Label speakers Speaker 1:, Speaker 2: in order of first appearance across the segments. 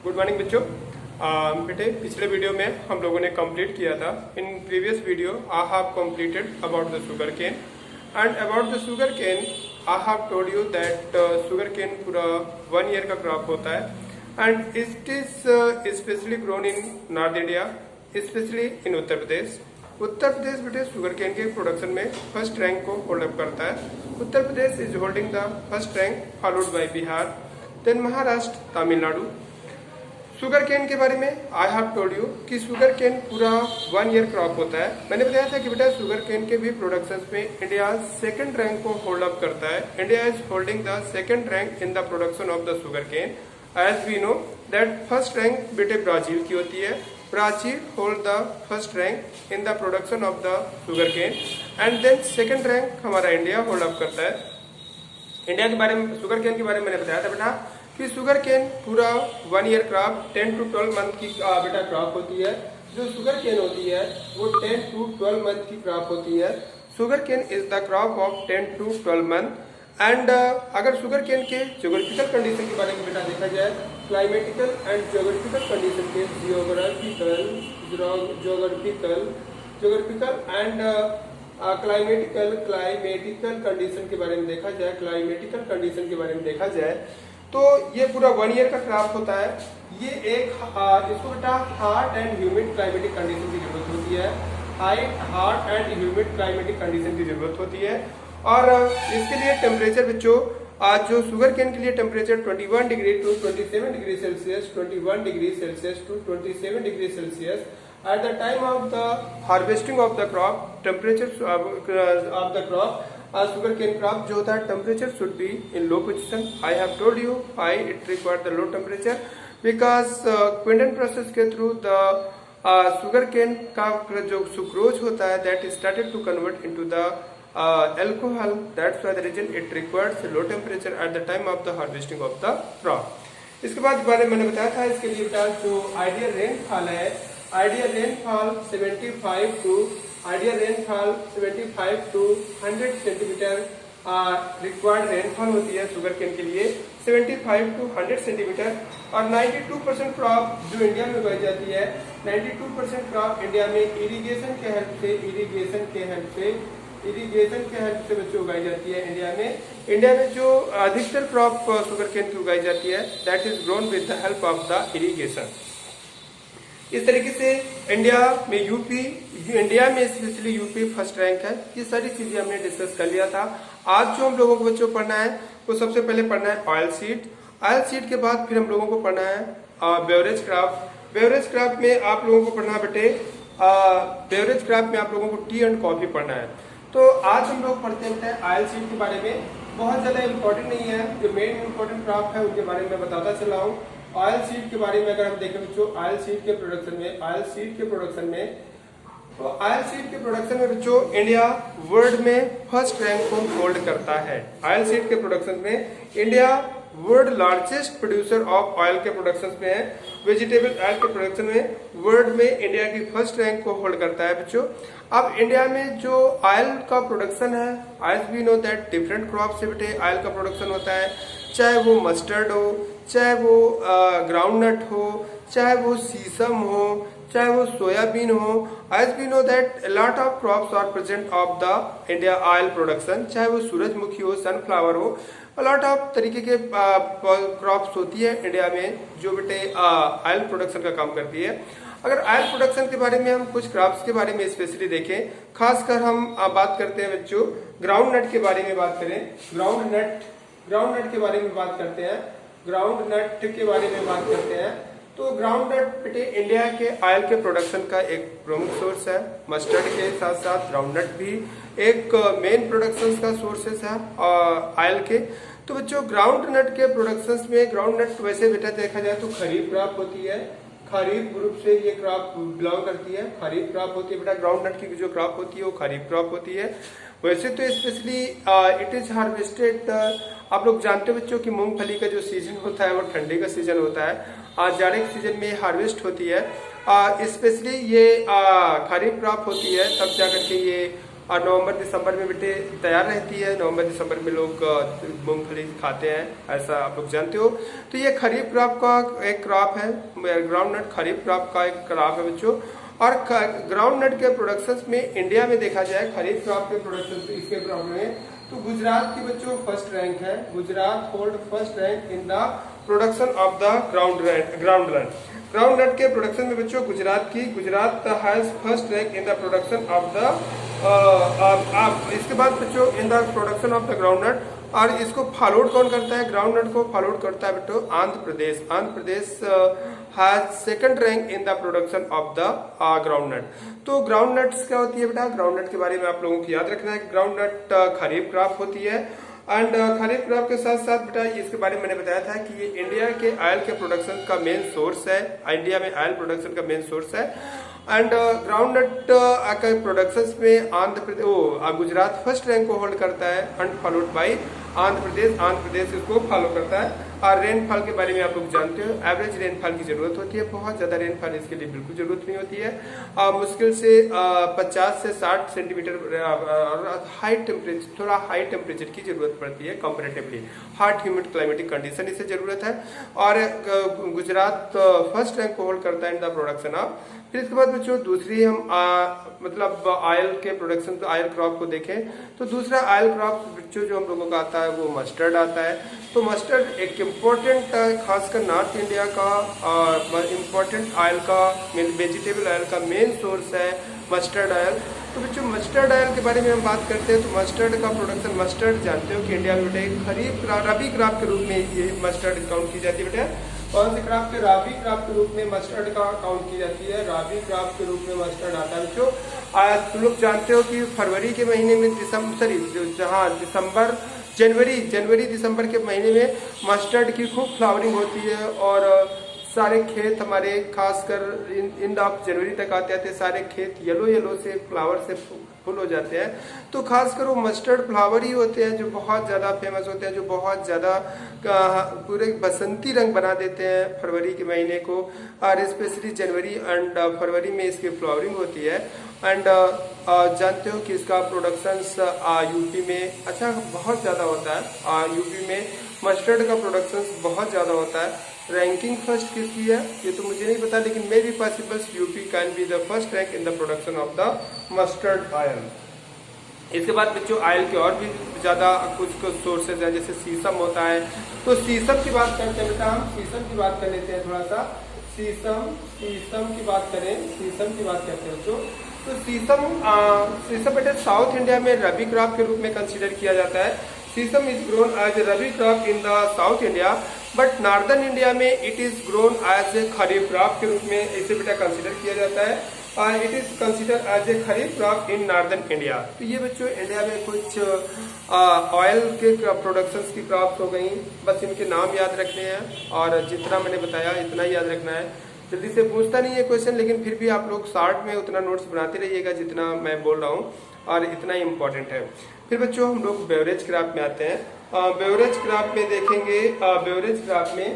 Speaker 1: Good morning बच्चों। बेटे पिछले वीडियो में हम लोगों ने कंप्लीट किया था। In previous video I have completed about the sugar cane and about the sugar cane I have told you that sugar cane पूरा 1 ईयर का क्रॉप होता है and it is specially grown in north India, specially in Uttar Pradesh. Uttar Pradesh बेटे sugar cane के production में first rank को hold up करता है। Uttar Pradesh is holding the first rank followed by Bihar, then Maharashtra, Tamil Nadu. Sugar cane के बारे में आई हैव टोल्ड यू कि शुगर केन पूरा 1 ईयर क्रॉप होता है। मैंने बताया था कि बेटा शुगर केन के भी प्रोडक्शन में इंडिया सेकंड रैंक को होल्ड अप करता है। India is holding the second rank in the production of the sugar cane. As we know that first rank बेटे ब्राजील की होती है। Brazil hold the first rank in the production of the sugar cane and then second rank हमारा India hold up करता है। India के बारे में शुगर केन के बारे में मैंने बताया था बेटा कि शुगर केन पूरा 1 ईयर क्रॉप 10 to 12 मंथ की बेटा क्रॉप होती है। जो शुगर केन होती है वो 10 to 12 मंथ की क्रॉप होती है। Sugar cane is the crop of 10 to 12 month and अगर शुगर केन के ज्योग्राफिकल कंडीशन के बारे में बेटा देखा जाए, क्लाइमेटिकल एंड ज्योग्राफिकल कंडीशन के ज्योग्राफिकल एंड क्लाइमेटिकल कंडीशन के बारे में देखा जाए, क्लाइमेटिकल कंडीशन के बारे में देखा जाए तो ये पूरा 1 ईयर का क्रॉप होता है। ये एक इसको बेटा hard and humid climatic condition की जरूरत होती है। Hard and humid climatic condition की जरूरत होती है और इसके लिए टेम्परेचर बच्चों आज जो शुगर केन के लिए temperature 21 degree to 27 degree Celsius, 21 degree Celsius to 27 degree Celsius at the time of the harvesting of the crop, temperature of the crop, sugar cane crop जो होता है temperature should be in low position. I have told you why it required the low temperature because Quinton process के through the sugar cane का जो sucrose होता है that is started to convert into the alcohol. That's why the reason it requires low temperature at the time of the harvesting of the crop. इसके बाद बारे में मैंने बताया था इसके लिए बेटा जो आइडियल रेनफॉल है, ideal rainfall 75 to 100 centimetre required rainfall होती है शुगर केन के लिए, 75 टू 100 सेंटीमीटर। और 92% क्रॉप जो इंडिया में उगाई जाती है, 92% क्रॉप इंडिया में इरिगेशन के हेल्प से बच्चों उगाई जाती है। इंडिया में जो अधिकतर क्रॉप शुगर केन की उगाई जाती है that is grown with the help of the irrigation. इस तरीके से इंडिया में स्पेशली यूपी फर्स्ट रैंक है। ये सारी चीजें हमने डिस्कस कर लिया था। आज जो हम लोगों को बच्चों पढ़ना है वो सबसे पहले पढ़ना है ऑयल सीड के बाद फिर हम लोगों को पढ़ना है बेवरेज क्राफ्ट में आप लोगों को पढ़ना बेटे बेवरेज क्राफ्ट में आप लोगों को टी एंड कॉफी पढ़ना है। तो आज हम लोग पढ़ते हैं ऑयल सीड के बारे में। बहुत ज्यादा इंपॉर्टेंट नहीं है, जो मेन इंपॉर्टेंट क्रॉप है उनके बारे में बताता चला हूँ। ऑयल सीड के बारे में अगर हम देखें बच्चों ऑयल सीड के प्रोडक्शन में बच्चों इंडिया वर्ल्ड में फर्स्ट रैंक को होल्ड करता है। ऑयल सीड के प्रोडक्शन में India world largest producer of oil के प्रोडक्शन में है। वेजिटेबल ऑयल के प्रोडक्शन में वर्ल्ड में इंडिया की फर्स्ट रैंक को होल्ड करता है बच्चों। अब इंडिया में जो ऑयल का प्रोडक्शन है, as we know that different crop से बेटे ऑयल का प्रोडक्शन होता है, चाहे वो मस्टर्ड हो, चाहे वो ग्राउंडनट हो, चाहे वो सीसम हो, चाहे वो सोयाबीन हो। As we know that lot of crops are present of the India oil production, चाहे वो सूरजमुखी हो, सनफ्लावर हो, लॉट ऑफ तरीके के क्रॉप्स होती है इंडिया में जो बेटे ऑयल प्रोडक्शन का काम करती है। अगर ऑयल प्रोडक्शन के बारे में हम कुछ क्रॉप्स के बारे में स्पेशली देखें, खासकर हम बात करते हैं बच्चों ग्राउंड नट के बारे में बात करें। ग्राउंड नट के बारे में बात करते हैं तो ग्राउंड नट बेटे इंडिया के ऑयल के प्रोडक्शन का एक प्रमुख सोर्स है। मस्टर्ड के साथ साथ ग्राउंड नट भी एक मेन प्रोडक्शन का सोर्सेस है ऑयल के। तो बच्चों ग्राउंड नट के प्रोडक्शन में ग्राउंड नट वैसे बेटा देखा जाए तो खरीफ क्रॉप होती है, खरीफ ग्रुप से ये क्रॉप बिलोंग करती है। खरीफ क्रॉप होती है बेटा, ग्राउंड नट की जो क्रॉप होती है वो खरीफ क्रॉप होती है। वैसे तो स्पेशली इट इज हार्वेस्टेड, आप लोग जानते हो बच्चों कि मूंगफली का जो सीजन होता है वो ठंडी का सीजन होता है, जाड़े के सीजन में हार्वेस्ट होती है। स्पेशली ये खरीफ क्रॉप होती है, तब जाकर के ये और नवंबर दिसंबर में बेटे तैयार रहती है। नवंबर दिसंबर में लोग मूंगफली खाते हैं, ऐसा आप लोग जानते हो। तो ये खरीफ क्रॉप का एक क्रॉप है, ग्राउंड नट खरीफ क्रॉप का एक क्रॉप है बच्चों। और ग्राउंड नट के प्रोडक्शन में इंडिया में देखा जाए खरीफ क्रॉप के प्रोडक्शन इसके क्रॉप में, तो गुजरात की बच्चों फर्स्ट रैंक है। Gujarat hold first rank in the production of the groundnut के प्रोडक्शन में बच्चों Gujarat has first rank in the production of the इसके बाद बच्चों in the production of the groundnut. और इसको फॉलोड कौन करता है? ग्राउंड नट को फॉलोड करता है बेटो Andhra Pradesh has second rank in the production of the groundnut. तो ग्राउंड नट्स क्या होती है बेटा? ग्राउंड नट के बारे में आप लोगों को याद रखना है। ग्राउंड नट खरीफ क्रॉप होती है एंड खरीफ क्रॉप के साथ साथ बेटा इसके बारे में मैंने बताया था कि ये इंडिया के ऑयल के प्रोडक्शन का मेन सोर्स है। इंडिया में ऑयल प्रोडक्शन का मेन सोर्स है एंड ग्राउंड नट के प्रोडक्शन में गुजरात फर्स्ट रैंक को होल्ड करता है and followed by Andhra Pradesh इसको फॉलो करता है। और रेनफॉल के बारे में आप लोग जानते हो, एवरेज रेनफॉल की जरूरत होती है। बहुत ज्यादा रेनफॉल इसके लिए बिल्कुल जरूरत नहीं होती है। मुश्किल से 50 से 60 सेंटीमीटर और थोड़ा हाई टेम्परेचर की जरूरत पड़ती है comparatively. Hot humid climatic condition इसे जरूरत है। और गुजरात फर्स्ट रैंक को होल्ड करता है इन द प्रोडक्शन ऑफ। फिर इसके बाद बच्चों दूसरी हम मतलब ऑयल के प्रोडक्शन ऑयल क्रॉप को देखें तो दूसरा ऑयल क्रॉप बच्चों जो हम लोगों का आता है वो मस्टर्ड आता है। तो मस्टर्ड एक इम्पोर्टेंट खासकर नॉर्थ इंडिया का इम्पोर्टेंट ऑयल का वेजिटेबल ऑयल का मेन सोर्स है मस्टर्ड ऑयल। तो बच्चों मस्टर्ड ऑयल के बारे में हम बात करते हैं तो मस्टर्ड का प्रोडक्शन मस्टर्ड जानते हो कि इंडिया में बेटा खरीफ रबी क्रॉप के रूप में ये मस्टर्ड काउंट की जाती है। बेटा कौन से क्रॉप के? रबी क्रॉप के रूप में मस्टर्ड का काउंट की जाती है। रबी क्रॉप के रूप में मस्टर्ड आता है बच्चों। तुम लोग जानते हो कि फरवरी के महीने में जनवरी दिसंबर के महीने में मस्टर्ड की खूब फ्लावरिंग होती है और सारे खेत हमारे खासकर इन ऑफ जनवरी तक आते आते सारे खेत येलो से फ्लावर से फुल हो जाते हैं। तो खासकर वो मस्टर्ड फ्लावर ही होते हैं जो बहुत ज्यादा फेमस होते हैं, जो बहुत ज्यादा पूरे बसंती रंग बना देते हैं फरवरी के महीने को। और स्पेशली जनवरी एंड फरवरी में इसकी फ्लावरिंग होती है। एंड जानते हो कि इसका प्रोडक्शन यूपी में अच्छा बहुत ज्यादा होता है। यूपी में मस्टर्ड का प्रोडक्शन बहुत ज्यादा होता है। रैंकिंग फर्स्ट किसकी है ये तो मुझे नहीं पता, लेकिन may be possible UP can be the first rank in the production of the mustard oil. इसके बाद बच्चों ऑयल के और भी ज्यादा कुछ सोर्सेज है, जैसे शीशम होता है। तो शीशम की बात करते हैं बेटा, हम शीशम की बात कर लेते हैं थोड़ा सा। शीशम की बात करते हैं बच्चों। तो शीशम बेटा साउथ इंडिया में रबी क्रॉप के रूप में कंसिडर किया जाता है। Sesame is grown as a rabi crop in the south India, but northern India में it is grown as a kharif crop के रूप में इसे बेटा कंसिडर किया जाता है। It is consider as a kharif crop in northern India. तो ये बच्चों इंडिया में कुछ ऑयल के प्रोडक्शंस की क्रॉप्स हो गई, बस इनके नाम याद रखने हैं और जितना मैंने बताया इतना ही याद रखना है। जल्दी से पूछता नहीं है क्वेश्चन, लेकिन फिर भी आप लोग शार्ट में उतना नोट्स बनाते रहिएगा जितना मैं बोल रहा हूँ और इतना ही इम्पोर्टेंट है। फिर बच्चों हम लोग बेवरेज क्रॉप में आते हैं। बेवरेज क्रॉप में देखेंगे, बेवरेज क्रॉप में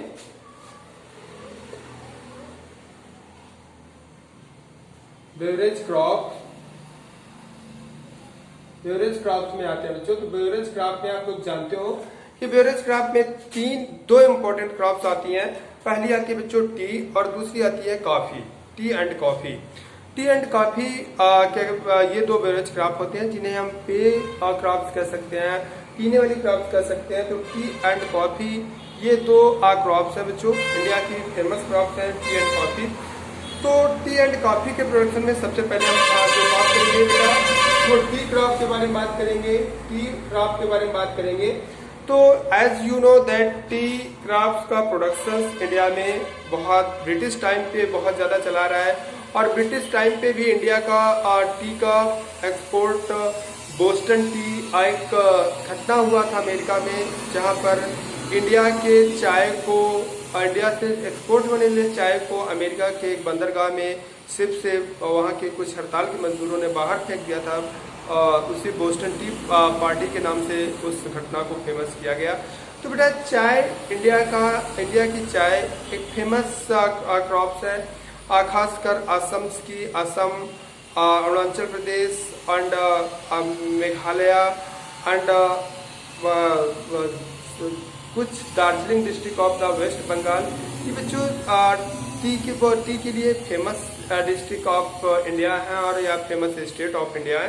Speaker 1: आते हैं बच्चों। तो बेवरेज क्रॉप में आप लोग जानते हो कि बेवरेज क्रॉप में दो इम्पोर्टेंट क्रॉप्स आती हैं। पहली आती है बच्चों टी और दूसरी आती है कॉफी। टी एंड कॉफी ये दो बेवरेज क्रॉप होते हैं जिन्हें हम पे क्रॉप्स कह सकते हैं, पीने वाली क्रॉप्स कह सकते हैं। तो टी एंड कॉफी ये दो क्रॉप्स हैं बच्चों, इंडिया की फेमस क्रॉप्स हैं टी एंड कॉफी। तो टी एंड कॉफी के प्रोडक्शन में सबसे पहले हम जो बात करेंगे वो टी क्रॉप के बारे में बात करेंगे। तो as you know that tea crops का प्रोडक्शन इंडिया में बहुत ब्रिटिश टाइम पे बहुत ज्यादा चला रहा है और ब्रिटिश टाइम पे भी इंडिया का टी का एक्सपोर्ट बोस्टन टी एक घटना हुआ था अमेरिका में, जहां पर इंडिया से एक्सपोर्ट होने वाले चाय को अमेरिका के एक बंदरगाह में शिप से वहां के कुछ हड़ताल के मजदूरों ने बाहर फेंक दिया था। उसी बोस्टन टी पार्टी के नाम से उस घटना को फेमस किया गया। तो बेटा चाय इंडिया की चाय एक फेमस क्रॉप्स है, खासकर Assam Arunachal Pradesh and Meghalaya and कुछ Darjeeling district of the West Bengal. ये बच्चों टी के लिए फेमस डिस्ट्रिक्ट ऑफ इंडिया है और या फेमस स्टेट ऑफ इंडिया है।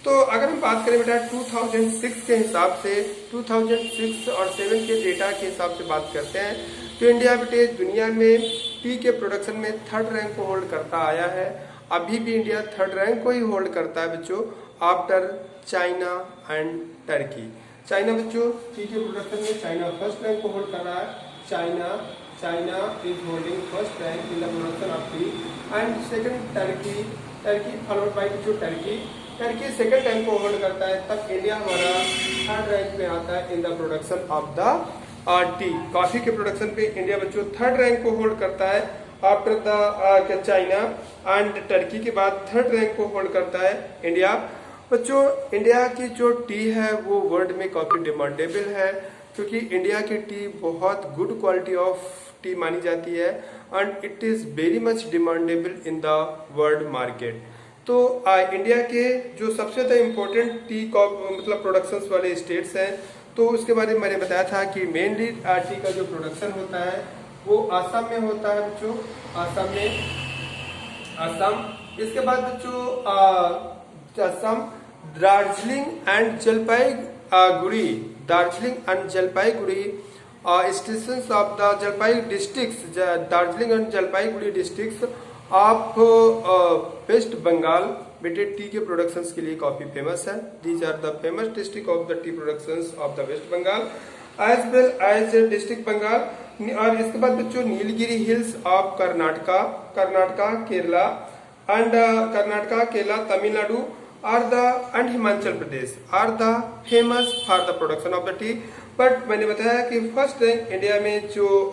Speaker 1: तो अगर हम बात करें बेटा 2006 के हिसाब से, 2006 और 7 के डेटा के हिसाब से बात करते हैं तो इंडिया बेटे दुनिया में टी के प्रोडक्शन में 3rd रैंक को होल्ड करता आया है। अभी भी इंडिया 3rd रैंक को ही होल्ड करता है बच्चों, after China and Turkey. China बच्चों टी के प्रोडक्शन में चाइना 1st रैंक को होल्ड कर रहा है। China is holding 1st rank in the production of T and second Turkey followed by बच्चों टर्की 2nd रैंक को होल्ड करता है। तब इंडिया हमारा 3rd रैंक में आता है in the production of the T. Coffee के प्रोडक्शन पे इंडिया बच्चों 3rd रैंक को होल्ड करता है after the China and Turkey के बाद 3rd रैंक को होल्ड करता है इंडिया। बच्चों इंडिया की जो टी है वो वर्ल्ड में काफी डिमांडेबल है, क्योंकि इंडिया की टी बहुत गुड क्वालिटी ऑफ टी मानी जाती है and it is very much demandable in the world market. तो इंडिया के जो सबसे ज्यादा इम्पोर्टेंट टी मतलब प्रोडक्शंस वाले स्टेट्स हैं, तो उसके बारे में मैंने बताया था कि मेनली टी का जो प्रोडक्शन होता है वो आसाम में होता है बच्चों, आसाम। इसके बाद बच्चों Assam, Darjeeling and Jalpaiguri, stations of the Jalpaiguri districts, Darjeeling and Jalpaiguri districts of West Bengal बेटे टी के प्रोडक्शंस के लिए काफी फेमस है। These are the famous district of the tea productions of the West Bengal as well as district Bengal. और इसके बाद बच्चों Nilgiri hills of Karnataka Kerala Tamil Nadu and Himachal Pradesh are the famous for the production of the tea. But मैंने बताया कि 1st रैंक इंडिया में जो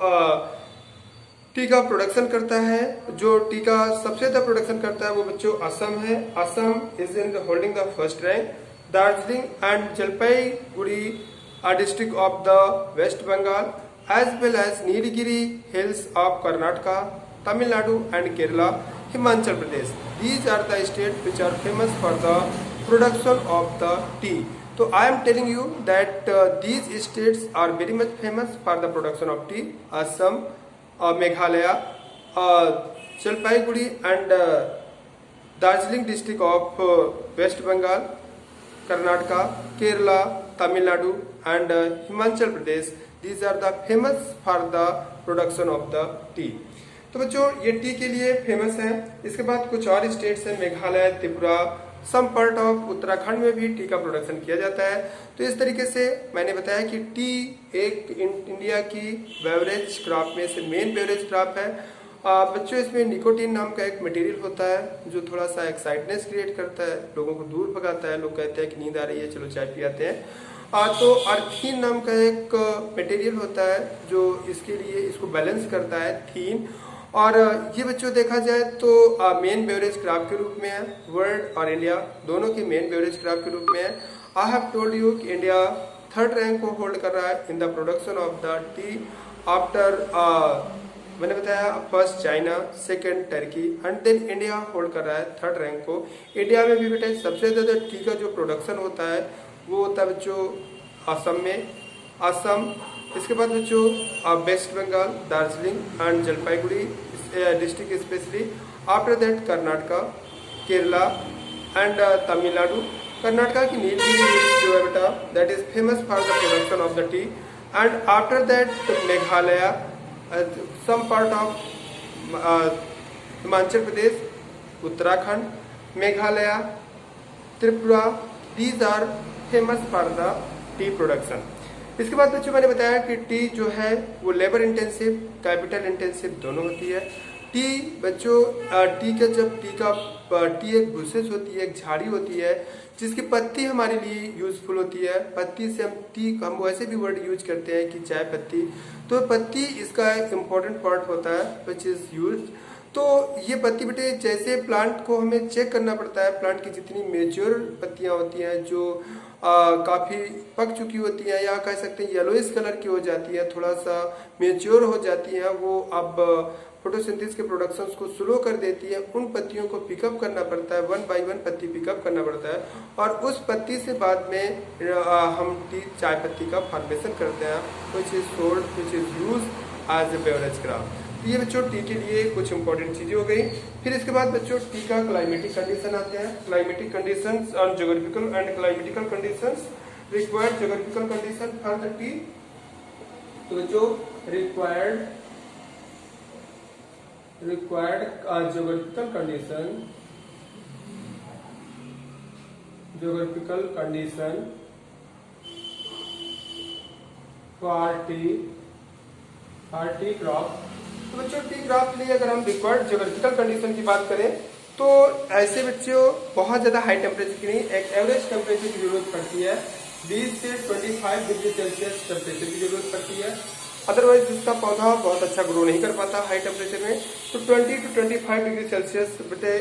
Speaker 1: T का प्रोडक्शन करता है, जो टी का सबसे ज्यादा प्रोडक्शन करता है वो बच्चों असम है। Assam is in holding the 1st rank. Darjeeling and Jalpaiguri district of the West Bengal as well as Nilgiri hills of Karnataka, Tamil Nadu and Kerala, Himachal Pradesh. These are the states which are famous for the production of the tea. So I am telling you that these states are very much famous for the production of tea. Assam, Meghalaya, Jalpaiguri and Darjeeling district of West Bengal, Karnataka, Kerala, Tamil Nadu and Himachal Pradesh. These are the famous for the production of the tea. तो बच्चों ये T के लिए famous है। इसके बाद कुछ और स्टेट्स हैं, Meghalaya, Tripura, some part of Uttarakhand में भी टी का प्रोडक्शन किया जाता है। तो इस तरीके से मैंने बताया कि टी एक इंडिया की बेवरेज क्रॉप में से मेन बेवरेज क्रॉप है। बच्चों इसमें निकोटीन नाम का एक मटेरियल होता है जो थोड़ा सा एक्साइटनेस क्रिएट करता है, लोगों को दूर भगाता है। लोग कहते हैं कि नींद आ रही है, चलो चाय पियाते हैं। तो अर्थिन नाम का एक मटेरियल होता है जो इसके लिए इसको बैलेंस करता है, थीन। और ये बच्चों देखा जाए तो मेन बेवरेज क्रॉप के रूप में है, वर्ल्ड और इंडिया दोनों की मेन बेवरेज क्रॉप के रूप में है। आई हैव टोल्ड यू कि इंडिया 3rd रैंक को होल्ड कर रहा है in the production of the tea after मैंने बताया 1st China, 2nd Turkey and then India hold कर रहा है 3rd रैंक को। इंडिया में भी बेटा सबसे ज्यादा टी का जो प्रोडक्शन होता है वो होता है बच्चों असम में, असम। इसके बाद बच्चों West Bengal, Darjeeling and Jalpaiguri district specially. After that Karnataka, Kerala and Tamil Nadu. Karnataka की नीलगिरी हिल्स जो है बेटा that is famous for the production of the tea and after that Meghalaya, some part of Himachal Pradesh, Uttarakhand, Meghalaya, Tripura, these are famous for the tea production. इसके बाद बच्चों मैंने बताया कि टी जो है वो लेबर इंटेंसिव, कैपिटल इंटेंसिव दोनों होती है। टी बच्चों टी एक बुशेस होती है, एक झाड़ी होती है जिसकी पत्ती हमारे लिए यूजफुल होती है। पत्ती से हम वैसे भी वर्ड यूज करते हैं कि चाय पत्ती, तो पत्ती इसका एक इम्पोर्टेंट पार्ट होता है विच इज यूज। तो ये पत्ती बेटे जैसे प्लांट को हमें चेक करना पड़ता है, प्लांट की जितनी मेच्योर पत्तियां होती हैं जो काफी पक चुकी होती है या कह सकते हैं येलोइश कलर की हो जाती है, थोड़ा सा मेच्योर हो जाती है, वो अब फोटोसिंथेसिस के प्रोडक्शंस को स्लो कर देती है, उन पत्तियों को पिकअप करना पड़ता है, 1 बाय 1 पत्ती पिकअप करना पड़ता है और उस पत्ती से बाद में हम टी चाय पत्ती का फॉर्मेशन करते हैं, which is sold, which is use as a beverage craft. ये बच्चों टी के लिए कुछ इंपॉर्टेंट चीजें हो गई। फिर इसके बाद बच्चों टी का क्लाइमेटिक कंडीशन आते हैं। क्लाइमेटिक कंडीशंस और geographical and climatical conditions, required geographical condition for the T. तो बच्चों required geographical condition for T crop. तो बच्चों टी क्रॉप के लिए अगर हम रिक्वायर्ड ज्योग्राफिकल कंडीशन की बात करें तो ऐसे बच्चों बहुत ज्यादा हाई टेम्परेचर की नहीं, एक एवरेज टेम्परेचर की जरूरत पड़ती है, 20 से 25 डिग्री सेल्सियस टेम्परेचर की जरूरत पड़ती है। अदरवाइज इसका पौधा बहुत अच्छा ग्रो नहीं कर पाता हाई टेम्परेचर में। तो 20 to 25 डिग्री सेल्सियस बेटे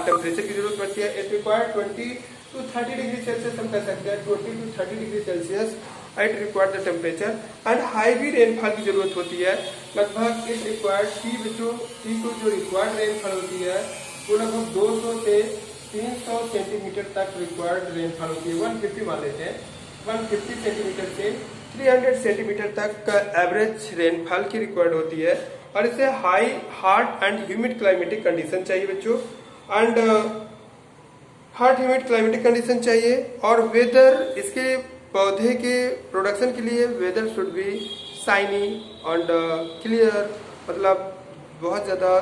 Speaker 1: टेम्परेचर की जरूरत पड़ती है। It required 20 to 30 degree Celsius, हम कह सकते हैं 20 to 30 degree Celsius it required the temperature and high भी रेनफॉल की जरूरत होती है। लगभग इट रिक्वायर्ड टी बच्चों टी को जो रिक्वायर्ड रेनफॉल होती है वो लगभग 200 से 300 सेंटीमीटर तक रिक्वायर्ड रेनफॉल होती है। 150 मान लेते हैं, 150 सेंटीमीटर से 300 सेंटीमीटर तक का एवरेज रेनफॉल की रिक्वायर्ड होती है और इसे high hot and humid climatic condition चाहिए बच्चों, and hot humid climatic condition चाहिए। और वेदर, इसके पौधे के प्रोडक्शन के लिए weather should be shiny and clear, मतलब बहुत ज़्यादा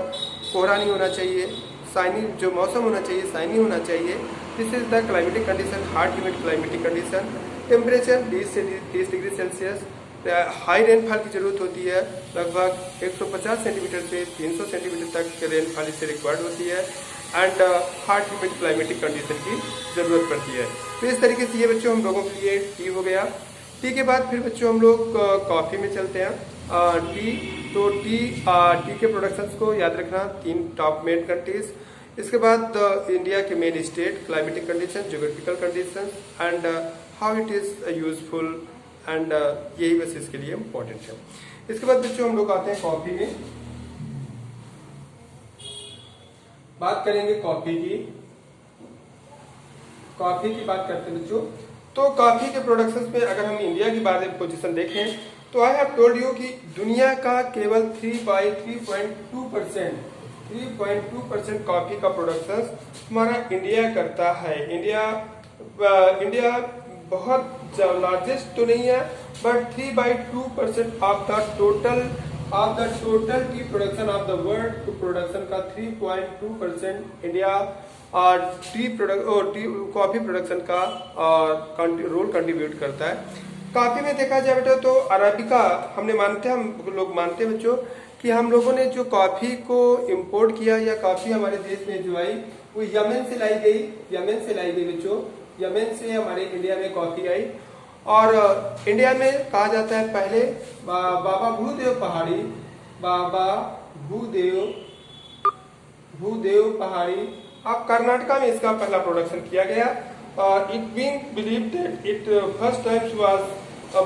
Speaker 1: कोहरा नहीं होना चाहिए, शाइनी जो मौसम होना चाहिए शाइनी होना चाहिए। This is the climatic condition, hot humid climatic condition. Temperature 20 से 30 डिग्री सेल्सियस, हाई रेनफॉल की जरूरत होती है, लगभग 150 सेंटीमीटर से 300 सेंटीमीटर तक रेनफॉल इससे रिक्वायर्ड होती है and hot humid climatic condition की जरूरत पड़ती है। तो इस तरीके से ये बच्चों हम लोगों के लिए टी हो गया। टी के बाद फिर बच्चों हम लोग कॉफ़ी में चलते हैं। टी तो टी के प्रोडक्शंस को याद रखना, 3 टॉप मेन कंट्रीज, इसके बाद इंडिया के main state, climatic condition, geographical condition and how it is useful and यही बस इसके लिए इम्पोर्टेंट है। इसके बाद बच्चों हम लोग आते हैं कॉफी में, बात करेंगे कॉफी की बात करते हैं बच्चों। तो कॉफी के प्रोडक्शंस में अगर हम इंडिया की बात पोजीशन देखें तो आई हैव टोल्ड यू कि दुनिया का केवल 3.2% कॉफी का प्रोडक्शन हमारा इंडिया करता है। इंडिया बहुत लार्जेस्ट तो नहीं है, but 3/2% of the total T production of the world production का 3.2% इंडिया टी कॉफी प्रोडक्शन का रोल कंट्रीब्यूट करता है। कॉफी में देखा जाए बेटा तो अराबिका हम लोग मानते हैं बच्चों कि हम लोगों ने जो कॉफी को इंपोर्ट किया या कॉफी हमारे देश में जो आई वो यमन से लाई गई बच्चों। यमन से हमारे इंडिया में कॉफी आई और इंडिया में कहा जाता है पहले बाबा भूदेव पहाड़ी अब कर्नाटका में इसका पहला प्रोडक्शन किया गया। It being believed that it first time was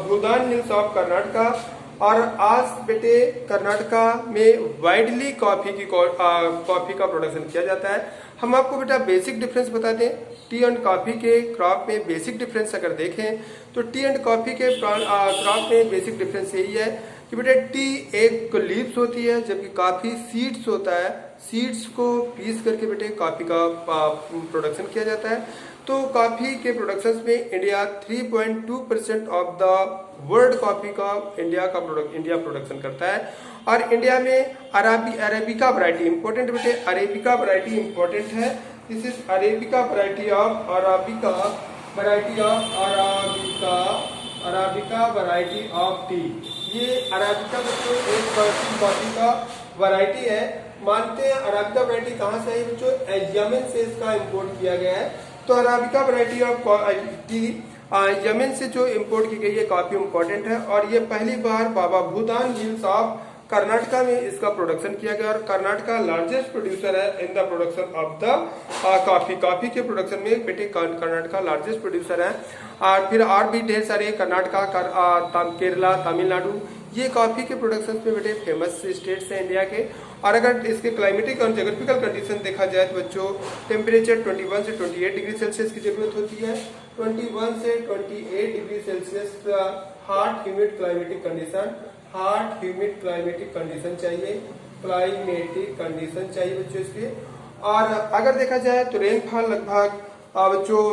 Speaker 1: Bhoodan hills of Karnataka. और आज बेटे कर्नाटका में वाइडली कॉफी का प्रोडक्शन किया जाता है। हम आपको बेटा बेसिक डिफरेंस बता दें, टी एंड कॉफी के क्रॉप में बेसिक डिफरेंस अगर देखें तो टी एंड कॉफी के क्रॉप में बेसिक डिफरेंस यही है कि बेटा टी एक लीव्स होती है जबकि कॉफी सीड्स होता है। सीड्स को पीस करके बेटे कॉफी का प्रोडक्शन किया जाता है। तो कॉफी के प्रोडक्शंस में India 3.2% of the world coffee का इंडिया प्रोडक्शन करता है। और इंडिया में अरेबिका वैरायटी इंपॉर्टेंट बेटे, अरेबिका वैरायटी इंपॉर्टेंट है। This is arabica variety of arabica variety of T. ये अराबिका बच्चों एक कॉफी का वैरायटी है। मानते हैं अराबिका वैरायटी कहाँ से है बच्चों, यमन से इसका इंपोर्ट किया गया है। तो arabica variety of T Yemen से जो इंपोर्ट की गई है काफी इंपॉर्टेंट है। और ये पहली बार बाबा भूदान हिल्स ऑफ कर्नाटका में इसका प्रोडक्शन किया गया और कर्नाटका लार्जेस्ट प्रोड्यूसर है in the production of the coffee. Coffee के प्रोडक्शन में बेटे कर्नाटका लार्जेस्ट प्रोड्यूसर है। और फिर और भी ढेर सारे कर्नाटका, केरला, तमिलनाडु, ये कॉफी के प्रोडक्शन में बेटे फेमस स्टेट्स हैं इंडिया के। और अगर इसके क्लाइमेटिक और जोग्राफिकल कंडीशन देखा जाए तो बच्चों टेम्परेचर 21 से 28 डिग्री सेल्सियस की जरूरत होती है। 21 से 28 degree Celsius hot humid climatic condition, hot humid climatic condition चाहिए, क्लाइमेटिक कंडीशन चाहिए बच्चों इसके। और अगर देखा जाए तो रेनफॉल लगभग बच्चों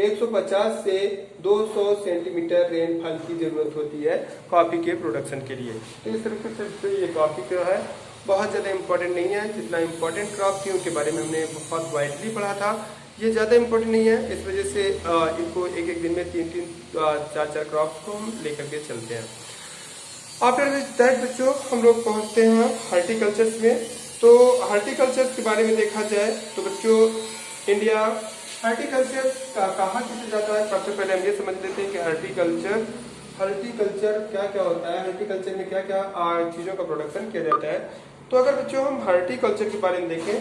Speaker 1: 150 से 200 सेंटीमीटर रेनफॉल की जरूरत होती है कॉफी के प्रोडक्शन के लिए। तो इस तरीके से ये कॉफी जो है बहुत ज्यादा इंपॉर्टेंट नहीं है। जितना इंपॉर्टेंट क्रॉप थी उनके बारे में हमने बहुत वाइडली पढ़ा था, ये ज्यादा इंपॉर्टेंट नहीं है। इस वजह से इनको एक एक दिन में 3-3, 4-4 क्रॉप को हम लेकर के चलते हैं। आफ्टर दैट बच्चों हम लोग पहुंचते हैं हॉर्टिकल्चर्स में। तो हॉर्टिकल्चर के बारे में देखा जाए तो बच्चों इंडिया हॉर्टिकल्चर कहाँ किया जाता है, सबसे पहले हम ये समझ लेते हैं कि हॉर्टिकल्चर क्या क्या होता है, हॉर्टिकल्चर में क्या क्या चीजों का प्रोडक्शन किया जाता है। तो अगर बच्चों हम हॉर्टिकल्चर के बारे में देखें,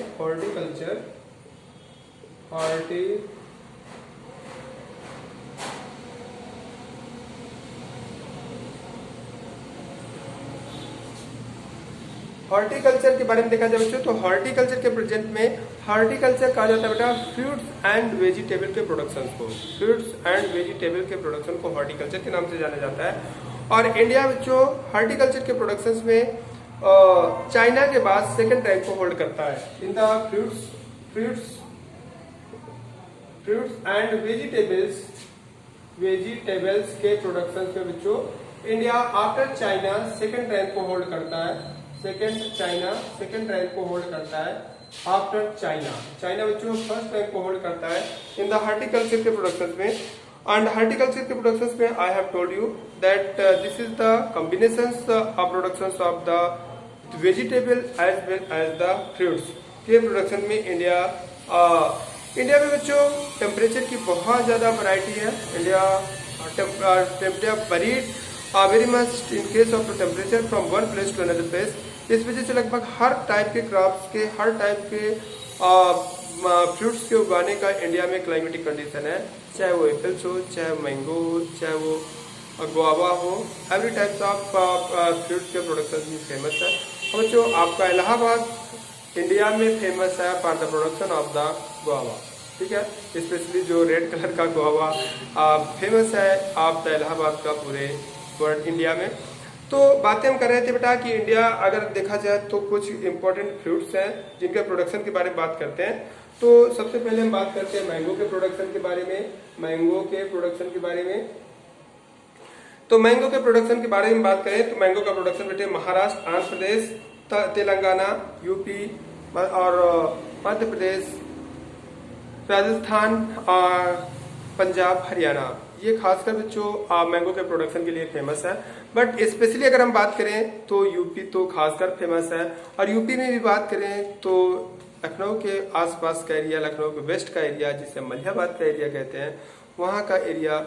Speaker 1: हॉर्टिकल्चर के बारे में देखा जाए बच्चों तो हॉर्टिकल्चर के प्रेजेंट में हॉर्टिकल्चर कहा जाता है बेटा फ्रूट्स एंड वेजिटेबल के प्रोडक्शन को, फ्रूट्स एंड वेजिटेबल के प्रोडक्शन को हॉर्टिकल्चर के नाम से जाना जाता है। और इंडिया बच्चों हॉर्टिकल्चर के प्रोडक्शन में चाइना के बाद सेकंड रैंक को होल्ड करता है in the fruits and vegetables के प्रोडक्शन में बच्चों India after China second rank को होल्ड करता है। सेकंड रैंक को होल्ड करता है आफ्टर चाइना बच्चों फर्स्ट रैंक को होल्ड करता है इन द हॉर्टिकल्चर के प्रोडक्शन में। एंड हॉर्टिकल्चर के प्रोडक्शन में I have told you that this is the combinations of productions of the vegetable as well as the fruits के production में इंडिया में बच्चों टेम्परेचर की बहुत ज्यादा वैरायटी है। India temperature varied very much in case of temperature from one place to another place. इस वजह से लगभग हर टाइप के क्रॉप्स के, हर टाइप के फ्रूट्स के उगाने का इंडिया में क्लाइमेटिक कंडीशन है, चाहे वो एप्पल्स हो, चाहे मैंगो हो, चाहे वो गुआवा हो, एवरी टाइप्स ऑफ फ्रूट्स के प्रोडक्शन भी फेमस है। और बच्चों आपका इलाहाबाद इंडिया में फेमस है for the production of the guava, ठीक है, स्पेशली जो रेड कलर का गुआवा फेमस है आप द इलाहाबाद का पूरे वर्ल्ड इंडिया में। तो बातें हम कर रहे थे बेटा कि इंडिया अगर देखा जाए तो कुछ इंपॉर्टेंट फ्रूट्स हैं जिनके प्रोडक्शन के बारे में बात करते हैं। तो सबसे पहले हम बात करते हैं मैंगो के प्रोडक्शन के बारे में। तो मैंगो के प्रोडक्शन के बारे में बात करें तो मैंगो का प्रोडक्शन बेटे महाराष्ट्र, आंध्र प्रदेश, तेलंगाना, यूपी और मध्य प्रदेश, राजस्थान, पंजाब, हरियाणा, ये खासकर बच्चों मैंगो के प्रोडक्शन के लिए फेमस है। बट स्पेशली अगर हम बात करें तो यूपी तो खासकर फेमस है। और यूपी में भी बात करें तो लखनऊ के आसपास का एरिया, लखनऊ के वेस्ट का एरिया जिसे मलिहाबाद का एरिया कहते हैं, वहाँ का एरिया